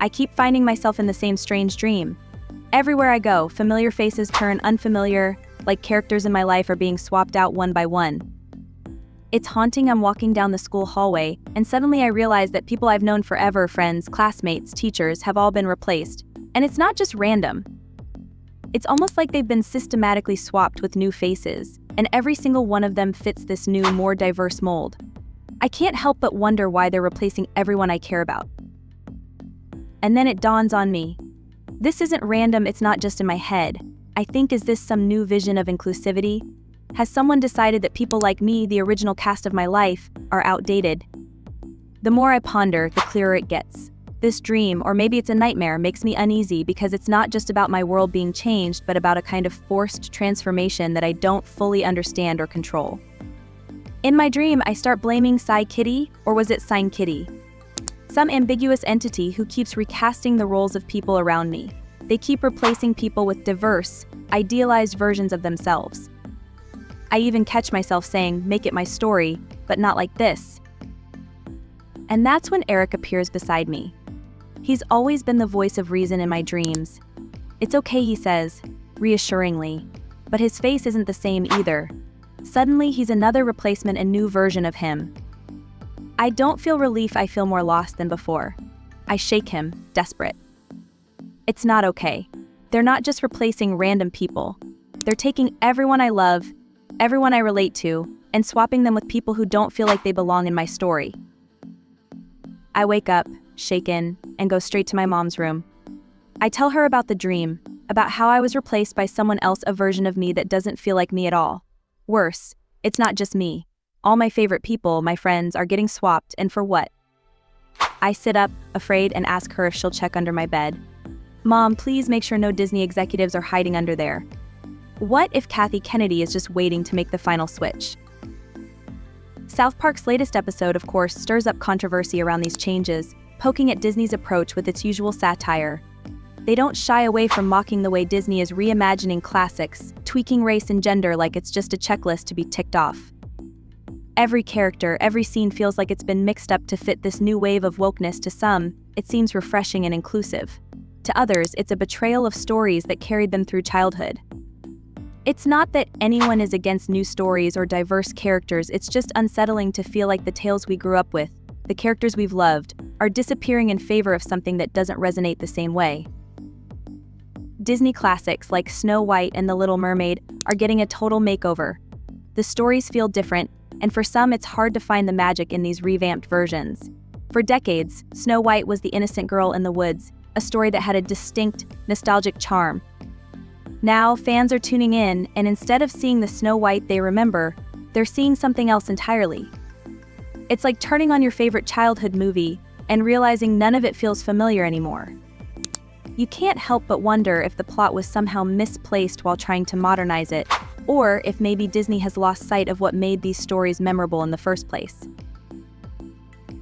I keep finding myself in the same strange dream. Everywhere I go, familiar faces turn unfamiliar, like characters in my life are being swapped out one by one. It's haunting. I'm walking down the school hallway, and suddenly I realize that people I've known forever, friends, classmates, teachers, have all been replaced. And it's not just random. It's almost like they've been systematically swapped with new faces, and every single one of them fits this new, more diverse mold. I can't help but wonder why they're replacing everyone I care about. And then it dawns on me. This isn't random, it's not just in my head. I think, is this some new vision of inclusivity? Has someone decided that people like me, the original cast of my life, are outdated? The more I ponder, the clearer it gets. This dream, or maybe it's a nightmare, makes me uneasy because it's not just about my world being changed, but about a kind of forced transformation that I don't fully understand or control. In my dream, I start blaming Psy Kitty, or was it Sign Kitty? Some ambiguous entity who keeps recasting the roles of people around me. They keep replacing people with diverse, idealized versions of themselves. I even catch myself saying, make it my story, but not like this. And that's when Eric appears beside me. He's always been the voice of reason in my dreams. It's okay, he says, reassuringly, but his face isn't the same either. Suddenly, he's another replacement, a new version of him. I don't feel relief, I feel more lost than before. I shake him, desperate. It's not okay. They're not just replacing random people. They're taking everyone I love, everyone I relate to, and swapping them with people who don't feel like they belong in my story. I wake up, shaken, and go straight to my mom's room. I tell her about the dream, about how I was replaced by someone else, a version of me that doesn't feel like me at all. Worse, it's not just me. All my favorite people, my friends, are getting swapped, and for what? I sit up, afraid, and ask her if she'll check under my bed. Mom, please make sure no Disney executives are hiding under there. What if Kathy Kennedy is just waiting to make the final switch? South Park's latest episode, of course, stirs up controversy around these changes, poking at Disney's approach with its usual satire. They don't shy away from mocking the way Disney is reimagining classics, tweaking race and gender like it's just a checklist to be ticked off. Every character, every scene feels like it's been mixed up to fit this new wave of wokeness. To some, it seems refreshing and inclusive. To others, it's a betrayal of stories that carried them through childhood. It's not that anyone is against new stories or diverse characters, it's just unsettling to feel like the tales we grew up with, the characters we've loved, are disappearing in favor of something that doesn't resonate the same way. Disney classics like Snow White and The Little Mermaid are getting a total makeover. The stories feel different, and for some it's hard to find the magic in these revamped versions. For decades, Snow White was the innocent girl in the woods, a story that had a distinct, nostalgic charm. Now, fans are tuning in, and instead of seeing the Snow White they remember, they're seeing something else entirely. It's like turning on your favorite childhood movie and realizing none of it feels familiar anymore. You can't help but wonder if the plot was somehow misplaced while trying to modernize it, or if maybe Disney has lost sight of what made these stories memorable in the first place.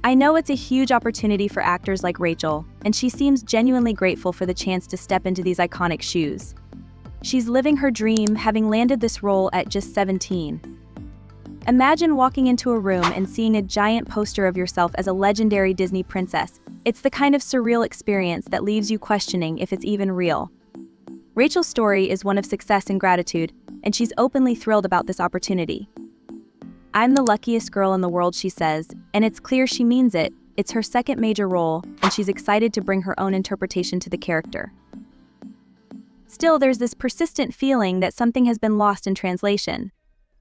I know it's a huge opportunity for actors like Rachel, and she seems genuinely grateful for the chance to step into these iconic shoes. She's living her dream, having landed this role at just 17. Imagine walking into a room and seeing a giant poster of yourself as a legendary Disney princess. It's the kind of surreal experience that leaves you questioning if it's even real. Rachel's story is one of success and gratitude, and she's openly thrilled about this opportunity. I'm the luckiest girl in the world, she says, and it's clear she means it. It's her second major role, and she's excited to bring her own interpretation to the character. Still, there's this persistent feeling that something has been lost in translation.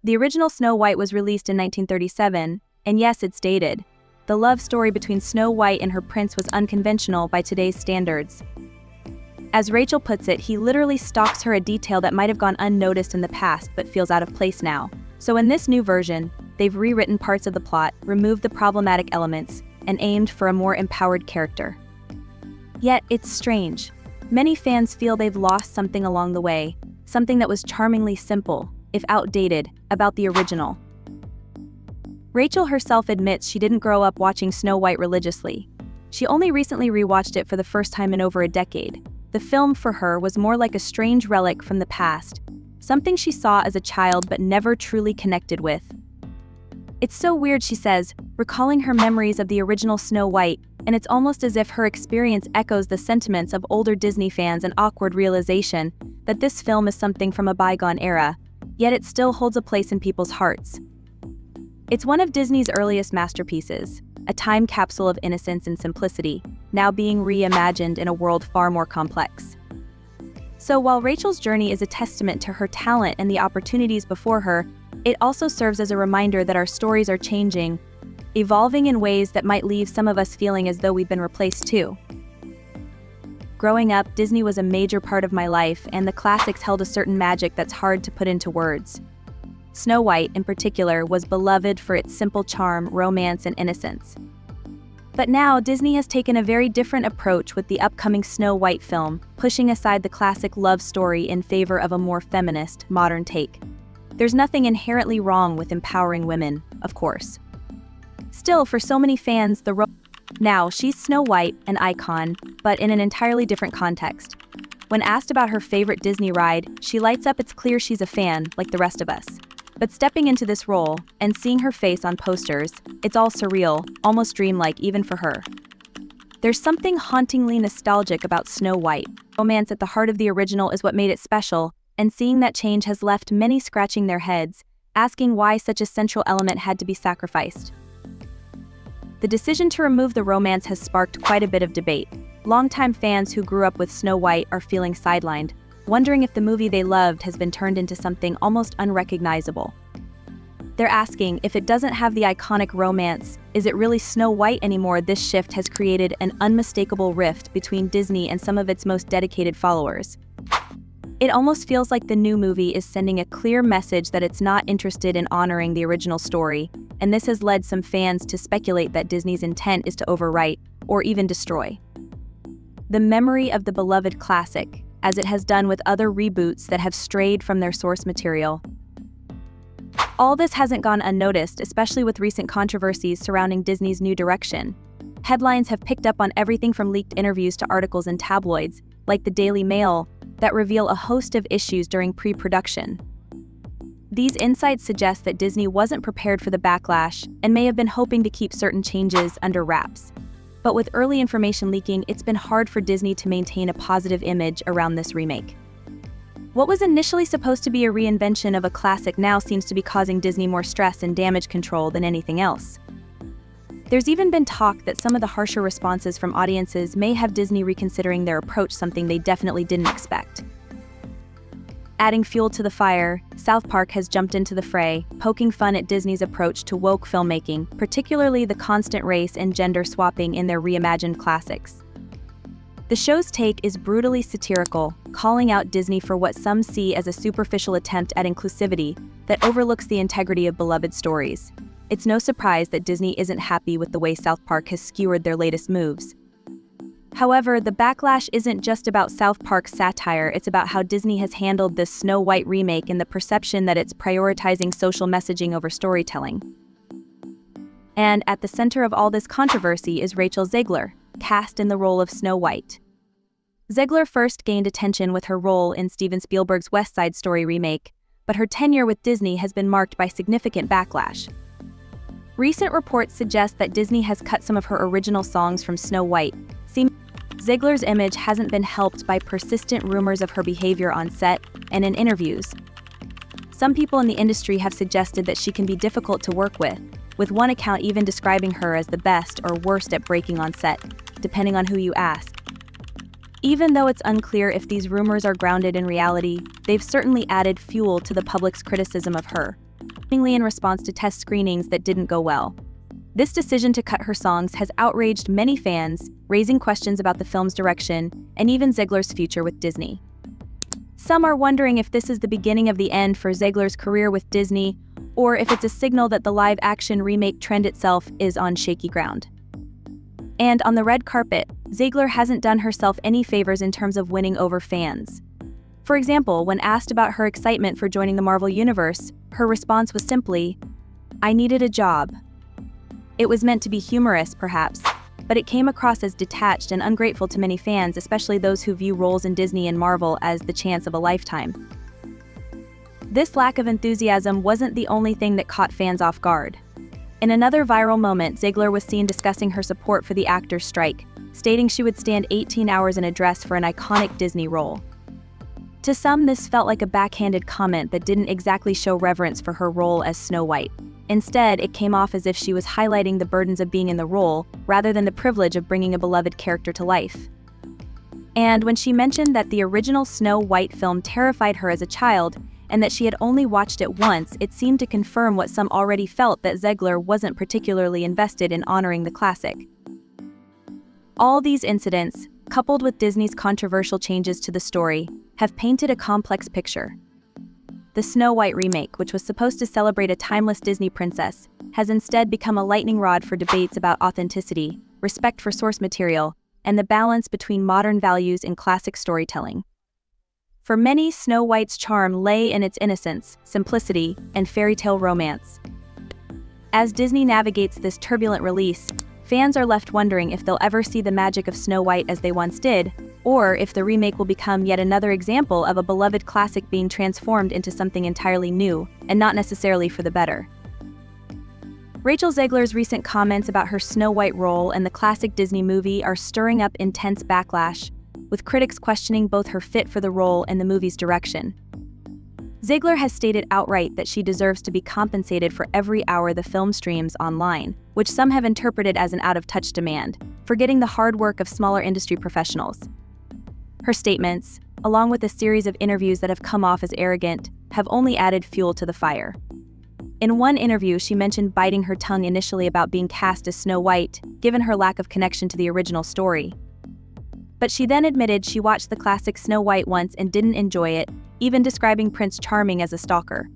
The original Snow White was released in 1937, and yes, it's dated. The love story between Snow White and her prince was unconventional by today's standards. As Rachel puts it, he literally stalks her, a detail that might have gone unnoticed in the past but feels out of place now. So in this new version, they've rewritten parts of the plot, removed the problematic elements, and aimed for a more empowered character. Yet, it's strange. Many fans feel they've lost something along the way, something that was charmingly simple, if outdated, about the original. Rachel herself admits she didn't grow up watching Snow White religiously. She only recently rewatched it for the first time in over a decade. The film for her was more like a strange relic from the past, something she saw as a child but never truly connected with. It's so weird, she says, recalling her memories of the original Snow White, and it's almost as if her experience echoes the sentiments of older Disney fans, an awkward realization that this film is something from a bygone era, yet it still holds a place in people's hearts. It's one of Disney's earliest masterpieces, a time capsule of innocence and simplicity, now being reimagined in a world far more complex. So while Rachel's journey is a testament to her talent and the opportunities before her, it also serves as a reminder that our stories are changing, evolving in ways that might leave some of us feeling as though we've been replaced too. Growing up, Disney was a major part of my life, and the classics held a certain magic that's hard to put into words. Snow White, in particular, was beloved for its simple charm, romance, and innocence. But now, Disney has taken a very different approach with the upcoming Snow White film, pushing aside the classic love story in favor of a more feminist, modern take. There's nothing inherently wrong with empowering women, of course. Still, for so many fans, now she's Snow White, an icon, but in an entirely different context. When asked about her favorite Disney ride, she lights up. It's clear she's a fan, like the rest of us. But stepping into this role, and seeing her face on posters, it's all surreal, almost dreamlike even for her. There's something hauntingly nostalgic about Snow White. Romance at the heart of the original is what made it special, and seeing that change has left many scratching their heads, asking why such a central element had to be sacrificed. The decision to remove the romance has sparked quite a bit of debate. Longtime fans who grew up with Snow White are feeling sidelined, wondering if the movie they loved has been turned into something almost unrecognizable. They're asking, if it doesn't have the iconic romance, is it really Snow White anymore? This shift has created an unmistakable rift between Disney and some of its most dedicated followers. It almost feels like the new movie is sending a clear message that it's not interested in honoring the original story, and this has led some fans to speculate that Disney's intent is to overwrite, or even destroy, the memory of the beloved classic, as it has done with other reboots that have strayed from their source material. All this hasn't gone unnoticed, especially with recent controversies surrounding Disney's new direction. Headlines have picked up on everything from leaked interviews to articles in tabloids, like the Daily Mail, that reveal a host of issues during pre-production. These insights suggest that Disney wasn't prepared for the backlash and may have been hoping to keep certain changes under wraps. But with early information leaking, it's been hard for Disney to maintain a positive image around this remake. What was initially supposed to be a reinvention of a classic now seems to be causing Disney more stress and damage control than anything else. There's even been talk that some of the harsher responses from audiences may have Disney reconsidering their approach, something they definitely didn't expect. Adding fuel to the fire, South Park has jumped into the fray, poking fun at Disney's approach to woke filmmaking, particularly the constant race and gender swapping in their reimagined classics. The show's take is brutally satirical, calling out Disney for what some see as a superficial attempt at inclusivity that overlooks the integrity of beloved stories. It's no surprise that Disney isn't happy with the way South Park has skewered their latest moves. However, the backlash isn't just about South Park's satire, it's about how Disney has handled this Snow White remake and the perception that it's prioritizing social messaging over storytelling. And at the center of all this controversy is Rachel Zegler, cast in the role of Snow White. Zegler first gained attention with her role in Steven Spielberg's West Side Story remake, but her tenure with Disney has been marked by significant backlash. Recent reports suggest that Disney has cut some of her original songs from Snow White. Zegler's image hasn't been helped by persistent rumors of her behavior on set and in interviews. Some people in the industry have suggested that she can be difficult to work with one account even describing her as the best or worst at breaking on set, depending on who you ask. Even though it's unclear if these rumors are grounded in reality, they've certainly added fuel to the public's criticism of her, mainly in response to test screenings that didn't go well. This decision to cut her songs has outraged many fans, raising questions about the film's direction and even Zegler's future with Disney. Some are wondering if this is the beginning of the end for Zegler's career with Disney, or if it's a signal that the live-action remake trend itself is on shaky ground. And on the red carpet, Zegler hasn't done herself any favors in terms of winning over fans. For example, when asked about her excitement for joining the Marvel Universe, her response was simply, "I needed a job." It was meant to be humorous, perhaps, but it came across as detached and ungrateful to many fans, especially those who view roles in Disney and Marvel as the chance of a lifetime. This lack of enthusiasm wasn't the only thing that caught fans off guard. In another viral moment, Zegler was seen discussing her support for the actors' strike, stating she would stand 18 hours in a dress for an iconic Disney role. To some, this felt like a backhanded comment that didn't exactly show reverence for her role as Snow White. Instead, it came off as if she was highlighting the burdens of being in the role, rather than the privilege of bringing a beloved character to life. And when she mentioned that the original Snow White film terrified her as a child, and that she had only watched it once, it seemed to confirm what some already felt, that Zegler wasn't particularly invested in honoring the classic. All these incidents, coupled with Disney's controversial changes to the story, have painted a complex picture. The Snow White remake, which was supposed to celebrate a timeless Disney princess, has instead become a lightning rod for debates about authenticity, respect for source material, and the balance between modern values and classic storytelling. For many, Snow White's charm lay in its innocence, simplicity, and fairy tale romance. As Disney navigates this turbulent release, fans are left wondering if they'll ever see the magic of Snow White as they once did, or if the remake will become yet another example of a beloved classic being transformed into something entirely new, and not necessarily for the better. Rachel Zegler's recent comments about her Snow White role in the classic Disney movie are stirring up intense backlash, with critics questioning both her fit for the role and the movie's direction. Zegler has stated outright that she deserves to be compensated for every hour the film streams online, which some have interpreted as an out-of-touch demand, forgetting the hard work of smaller industry professionals. Her statements, along with a series of interviews that have come off as arrogant, have only added fuel to the fire. In one interview, she mentioned biting her tongue initially about being cast as Snow White, given her lack of connection to the original story. But she then admitted she watched the classic Snow White once and didn't enjoy it, even describing Prince Charming as a stalker.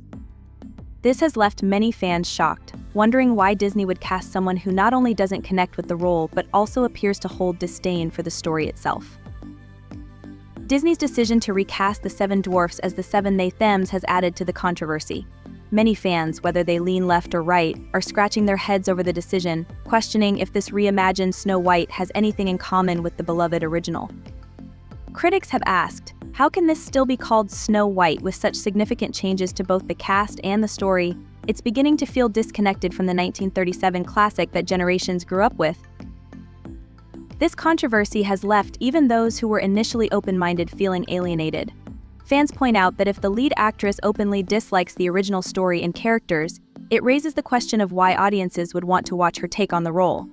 This has left many fans shocked, wondering why Disney would cast someone who not only doesn't connect with the role but also appears to hold disdain for the story itself. Disney's decision to recast the Seven Dwarfs as the Seven They-Thems has added to the controversy. Many fans, whether they lean left or right, are scratching their heads over the decision, questioning if this reimagined Snow White has anything in common with the beloved original. Critics have asked, how can this still be called Snow White with such significant changes to both the cast and the story? It's beginning to feel disconnected from the 1937 classic that generations grew up with. This controversy has left even those who were initially open-minded feeling alienated. Fans point out that if the lead actress openly dislikes the original story and characters, it raises the question of why audiences would want to watch her take on the role.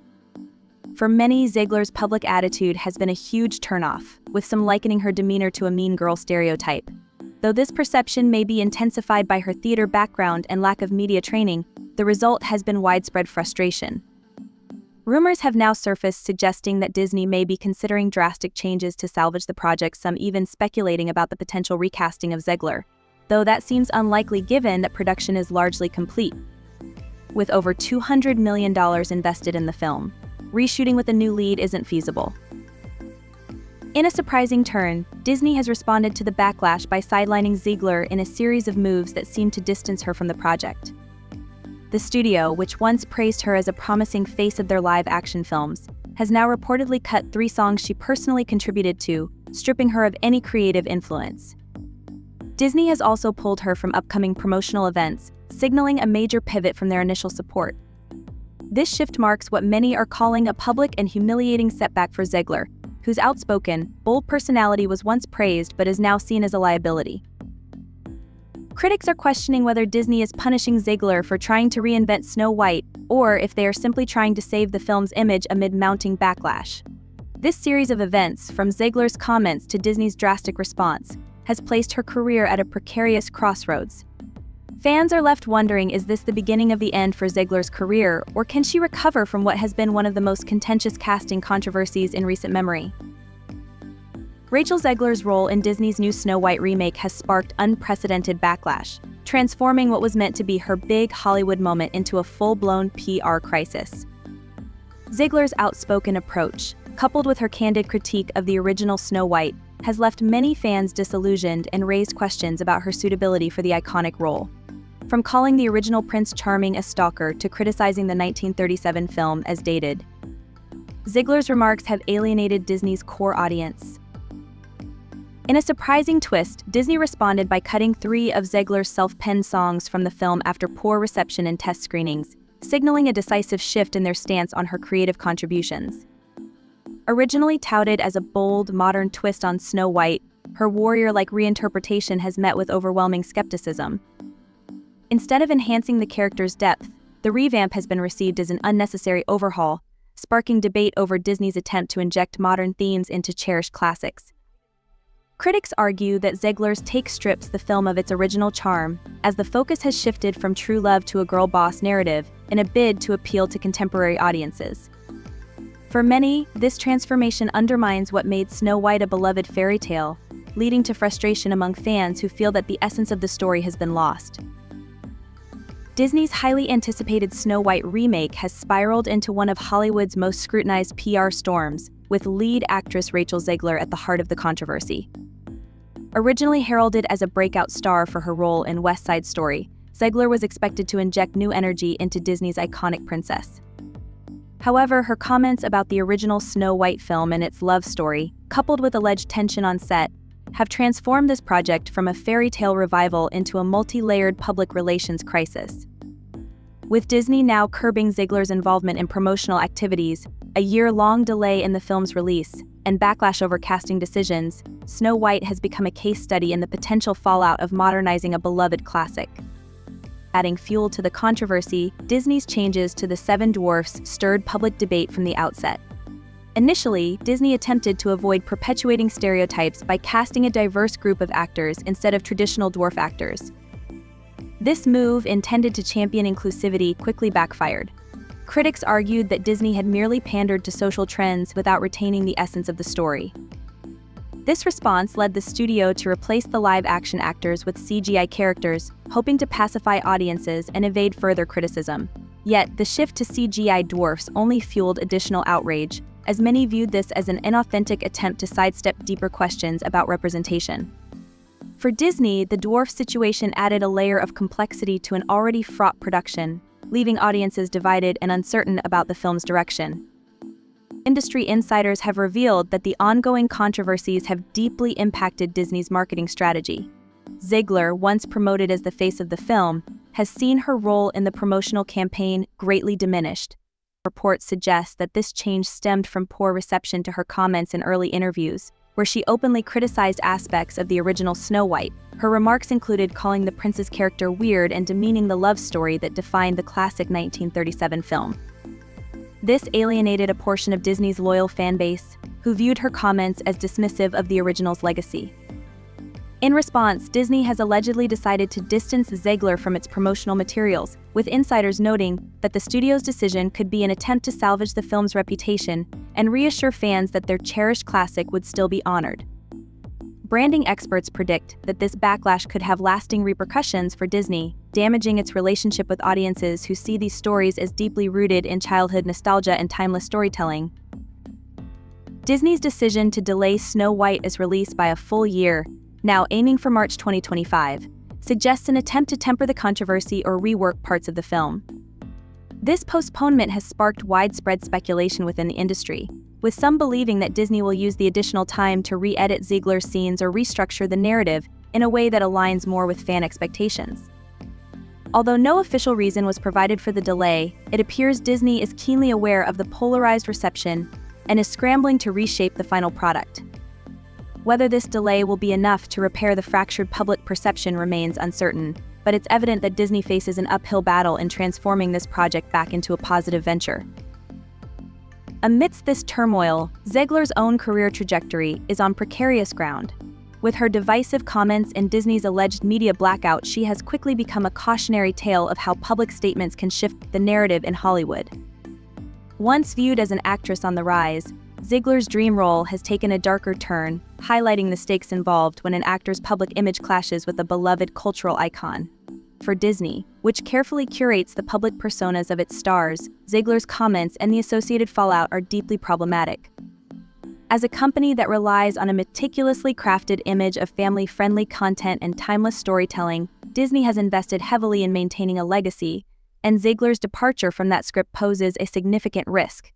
For many, Zegler's public attitude has been a huge turnoff, with some likening her demeanor to a mean girl stereotype. Though this perception may be intensified by her theater background and lack of media training, the result has been widespread frustration. Rumors have now surfaced suggesting that Disney may be considering drastic changes to salvage the project, some even speculating about the potential recasting of Zegler, though that seems unlikely given that production is largely complete. With over $200 million invested in the film, reshooting with a new lead isn't feasible. In a surprising turn, Disney has responded to the backlash by sidelining Zegler in a series of moves that seem to distance her from the project. The studio, which once praised her as a promising face of their live-action films, has now reportedly cut 3 songs she personally contributed to, stripping her of any creative influence. Disney has also pulled her from upcoming promotional events, signaling a major pivot from their initial support. This shift marks what many are calling a public and humiliating setback for Zegler, whose outspoken, bold personality was once praised but is now seen as a liability. Critics are questioning whether Disney is punishing Zegler for trying to reinvent Snow White, or if they are simply trying to save the film's image amid mounting backlash. This series of events, from Zegler's comments to Disney's drastic response, has placed her career at a precarious crossroads. Fans are left wondering, is this the beginning of the end for Zegler's career, or can she recover from what has been one of the most contentious casting controversies in recent memory? Rachel Zegler's role in Disney's new Snow White remake has sparked unprecedented backlash, transforming what was meant to be her big Hollywood moment into a full-blown PR crisis. Zegler's outspoken approach, coupled with her candid critique of the original Snow White, has left many fans disillusioned and raised questions about her suitability for the iconic role. From calling the original Prince Charming a stalker to criticizing the 1937 film as dated, Zegler's remarks have alienated Disney's core audience. In a surprising twist, Disney responded by cutting 3 of Zegler's self-penned songs from the film after poor reception in test screenings, signaling a decisive shift in their stance on her creative contributions. Originally touted as a bold, modern twist on Snow White, her warrior-like reinterpretation has met with overwhelming skepticism. Instead of enhancing the character's depth, the revamp has been received as an unnecessary overhaul, sparking debate over Disney's attempt to inject modern themes into cherished classics. Critics argue that Zegler's take strips the film of its original charm, as the focus has shifted from true love to a girl boss narrative in a bid to appeal to contemporary audiences. For many, this transformation undermines what made Snow White a beloved fairy tale, leading to frustration among fans who feel that the essence of the story has been lost. Disney's highly anticipated Snow White remake has spiraled into one of Hollywood's most scrutinized PR storms, with lead actress Rachel Zegler at the heart of the controversy. Originally heralded as a breakout star for her role in West Side Story, Zegler was expected to inject new energy into Disney's iconic princess. However, her comments about the original Snow White film and its love story, coupled with alleged tension on set, have transformed this project from a fairy tale revival into a multi-layered public relations crisis. With Disney now curbing Zegler's involvement in promotional activities, a year-long delay in the film's release, and backlash over casting decisions, Snow White has become a case study in the potential fallout of modernizing a beloved classic. Adding fuel to the controversy, Disney's changes to the Seven Dwarfs stirred public debate from the outset. Initially, Disney attempted to avoid perpetuating stereotypes by casting a diverse group of actors instead of traditional dwarf actors. This move, intended to champion inclusivity, quickly backfired. Critics argued that Disney had merely pandered to social trends without retaining the essence of the story. This response led the studio to replace the live-action actors with CGI characters, hoping to pacify audiences and evade further criticism. Yet, the shift to CGI dwarfs only fueled additional outrage, as many viewed this as an inauthentic attempt to sidestep deeper questions about representation. For Disney, the dwarf situation added a layer of complexity to an already fraught production, leaving audiences divided and uncertain about the film's direction. Industry insiders have revealed that the ongoing controversies have deeply impacted Disney's marketing strategy. Zegler, once promoted as the face of the film, has seen her role in the promotional campaign greatly diminished. Reports suggest that this change stemmed from poor reception to her comments in early interviews, where she openly criticized aspects of the original Snow White. Her remarks included calling the prince's character weird and demeaning the love story that defined the classic 1937 film. This alienated a portion of Disney's loyal fan base, who viewed her comments as dismissive of the original's legacy. In response, Disney has allegedly decided to distance Zegler from its promotional materials, with insiders noting that the studio's decision could be an attempt to salvage the film's reputation and reassure fans that their cherished classic would still be honored. Branding experts predict that this backlash could have lasting repercussions for Disney, damaging its relationship with audiences who see these stories as deeply rooted in childhood nostalgia and timeless storytelling. Disney's decision to delay Snow White's release by a full year, now aiming for March 2025, suggests an attempt to temper the controversy or rework parts of the film. This postponement has sparked widespread speculation within the industry, with some believing that Disney will use the additional time to re-edit Zegler's scenes or restructure the narrative in a way that aligns more with fan expectations. Although no official reason was provided for the delay, it appears Disney is keenly aware of the polarized reception and is scrambling to reshape the final product. Whether this delay will be enough to repair the fractured public perception remains uncertain, but it's evident that Disney faces an uphill battle in transforming this project back into a positive venture. Amidst this turmoil, Zegler's own career trajectory is on precarious ground. With her divisive comments and Disney's alleged media blackout, she has quickly become a cautionary tale of how public statements can shift the narrative in Hollywood. Once viewed as an actress on the rise, Zegler's dream role has taken a darker turn, highlighting the stakes involved when an actor's public image clashes with a beloved cultural icon. For Disney, which carefully curates the public personas of its stars, Zegler's comments and the associated fallout are deeply problematic. As a company that relies on a meticulously crafted image of family-friendly content and timeless storytelling, Disney has invested heavily in maintaining a legacy, and Zegler's departure from that script poses a significant risk.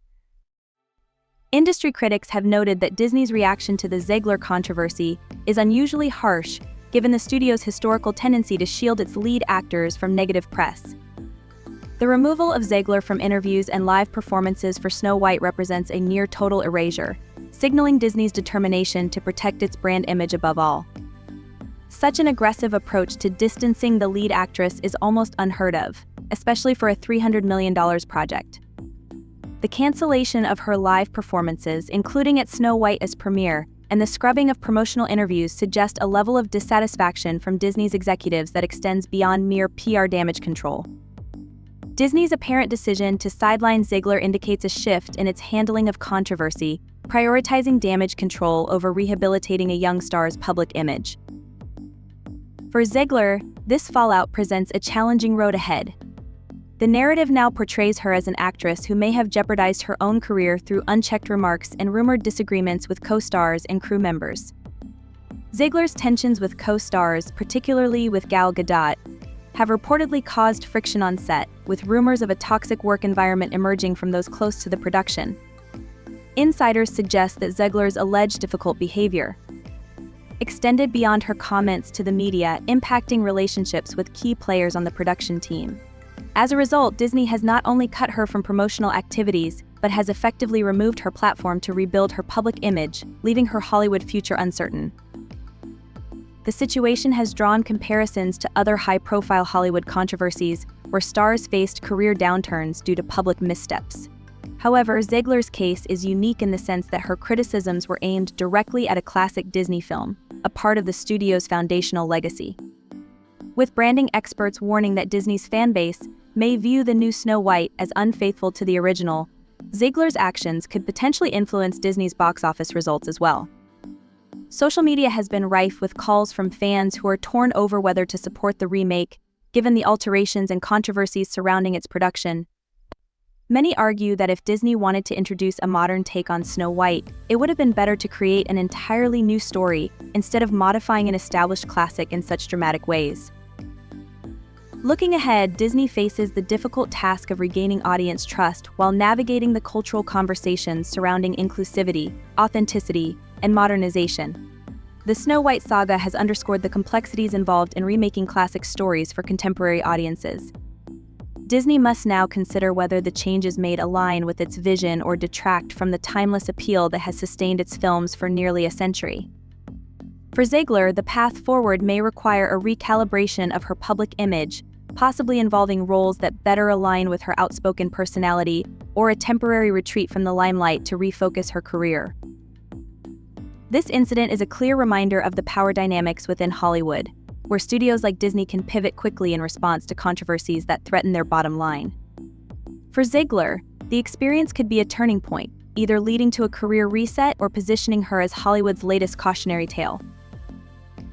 Industry critics have noted that Disney's reaction to the Zegler controversy is unusually harsh, given the studio's historical tendency to shield its lead actors from negative press. The removal of Zegler from interviews and live performances for Snow White represents a near-total erasure, signaling Disney's determination to protect its brand image above all. Such an aggressive approach to distancing the lead actress is almost unheard of, especially for a $300 million project. The cancellation of her live performances, including at Snow White's premiere, and the scrubbing of promotional interviews suggest a level of dissatisfaction from Disney's executives that extends beyond mere PR damage control. Disney's apparent decision to sideline Zegler indicates a shift in its handling of controversy, prioritizing damage control over rehabilitating a young star's public image. For Zegler, this fallout presents a challenging road ahead. The narrative now portrays her as an actress who may have jeopardized her own career through unchecked remarks and rumored disagreements with co-stars and crew members. Zegler's tensions with co-stars, particularly with Gal Gadot, have reportedly caused friction on set, with rumors of a toxic work environment emerging from those close to the production. Insiders suggest that Zegler's alleged difficult behavior extended beyond her comments to the media, impacting relationships with key players on the production team. As a result, Disney has not only cut her from promotional activities, but has effectively removed her platform to rebuild her public image, leaving her Hollywood future uncertain. The situation has drawn comparisons to other high-profile Hollywood controversies where stars faced career downturns due to public missteps. However, Zegler's case is unique in the sense that her criticisms were aimed directly at a classic Disney film, a part of the studio's foundational legacy. With branding experts warning that Disney's fan base may view the new Snow White as unfaithful to the original, Zegler's actions could potentially influence Disney's box office results as well. Social media has been rife with calls from fans who are torn over whether to support the remake, given the alterations and controversies surrounding its production. Many argue that if Disney wanted to introduce a modern take on Snow White, it would have been better to create an entirely new story instead of modifying an established classic in such dramatic ways. Looking ahead, Disney faces the difficult task of regaining audience trust while navigating the cultural conversations surrounding inclusivity, authenticity, and modernization. The Snow White saga has underscored the complexities involved in remaking classic stories for contemporary audiences. Disney must now consider whether the changes made align with its vision or detract from the timeless appeal that has sustained its films for nearly a century. For Zegler, the path forward may require a recalibration of her public image, possibly involving roles that better align with her outspoken personality, or a temporary retreat from the limelight to refocus her career. This incident is a clear reminder of the power dynamics within Hollywood, where studios like Disney can pivot quickly in response to controversies that threaten their bottom line. For Zegler, the experience could be a turning point, either leading to a career reset or positioning her as Hollywood's latest cautionary tale.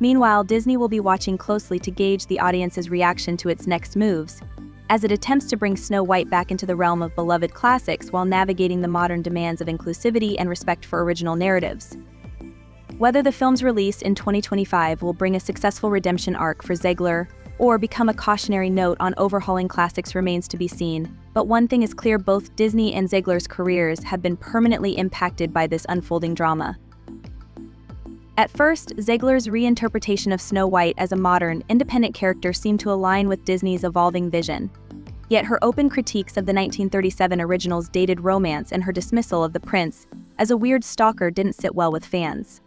Meanwhile, Disney will be watching closely to gauge the audience's reaction to its next moves, as it attempts to bring Snow White back into the realm of beloved classics while navigating the modern demands of inclusivity and respect for original narratives. Whether the film's release in 2025 will bring a successful redemption arc for Zegler or become a cautionary note on overhauling classics remains to be seen, but one thing is clear: both Disney and Zegler's careers have been permanently impacted by this unfolding drama. At first, Zegler's reinterpretation of Snow White as a modern, independent character seemed to align with Disney's evolving vision. Yet her open critiques of the 1937 original's dated romance and her dismissal of the prince as a weird stalker didn't sit well with fans.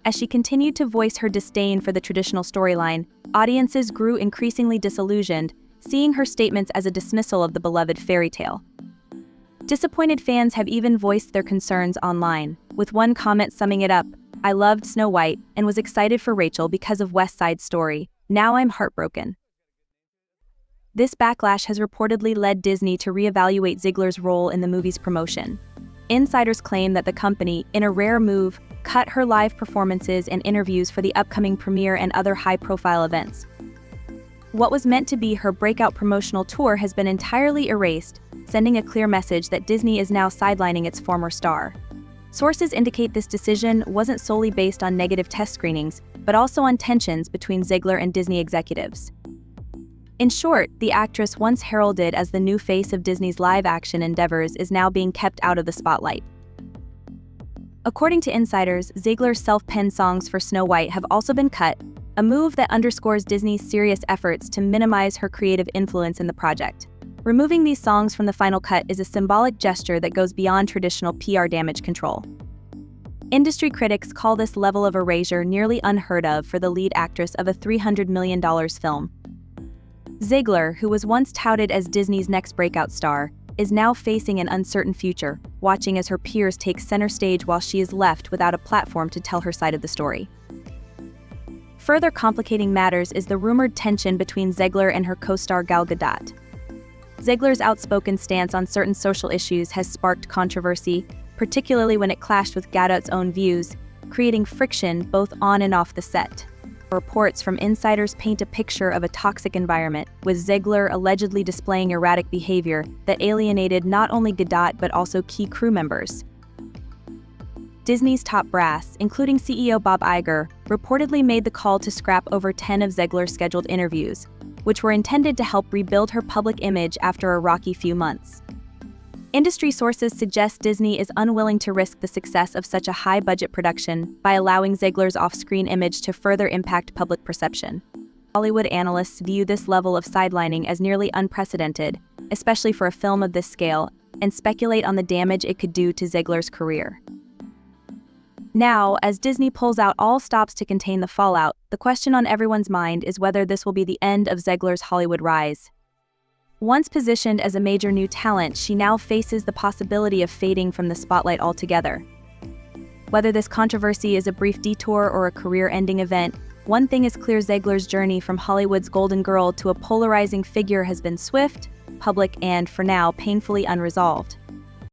As she continued to voice her disdain for the traditional storyline, audiences grew increasingly disillusioned, seeing her statements as a dismissal of the beloved fairy tale. Disappointed fans have even voiced their concerns online, with one comment summing it up: "I loved Snow White and was excited for Rachel because of West Side Story. Now I'm heartbroken." This backlash has reportedly led Disney to reevaluate Zegler's role in the movie's promotion. Insiders claim that the company, in a rare move, cut her live performances and interviews for the upcoming premiere and other high-profile events. What was meant to be her breakout promotional tour has been entirely erased, sending a clear message that Disney is now sidelining its former star. Sources indicate this decision wasn't solely based on negative test screenings, but also on tensions between Zegler and Disney executives. In short, the actress once heralded as the new face of Disney's live-action endeavors is now being kept out of the spotlight. According to insiders, Zegler's self-penned songs for Snow White have also been cut, a move that underscores Disney's serious efforts to minimize her creative influence in the project. Removing these songs from the final cut is a symbolic gesture that goes beyond traditional PR damage control. Industry critics call this level of erasure nearly unheard of for the lead actress of a $300 million film. Zegler, who was once touted as Disney's next breakout star, is now facing an uncertain future, watching as her peers take center stage while she is left without a platform to tell her side of the story. Further complicating matters is the rumored tension between Zegler and her co-star Gal Gadot. Zegler's outspoken stance on certain social issues has sparked controversy, particularly when it clashed with Gadot's own views, creating friction both on and off the set. Reports from insiders paint a picture of a toxic environment, with Zegler allegedly displaying erratic behavior that alienated not only Gadot but also key crew members. Disney's top brass, including CEO Bob Iger, reportedly made the call to scrap over 10 of Zegler's scheduled interviews, which were intended to help rebuild her public image after a rocky few months. Industry sources suggest Disney is unwilling to risk the success of such a high-budget production by allowing Zegler's off-screen image to further impact public perception. Hollywood analysts view this level of sidelining as nearly unprecedented, especially for a film of this scale, and speculate on the damage it could do to Zegler's career. Now, as Disney pulls out all stops to contain the fallout, the question on everyone's mind is whether this will be the end of Zegler's Hollywood rise. Once positioned as a major new talent, she now faces the possibility of fading from the spotlight altogether. Whether this controversy is a brief detour or a career-ending event, one thing is clear: Zegler's journey from Hollywood's golden girl to a polarizing figure has been swift, public, and, for now, painfully unresolved.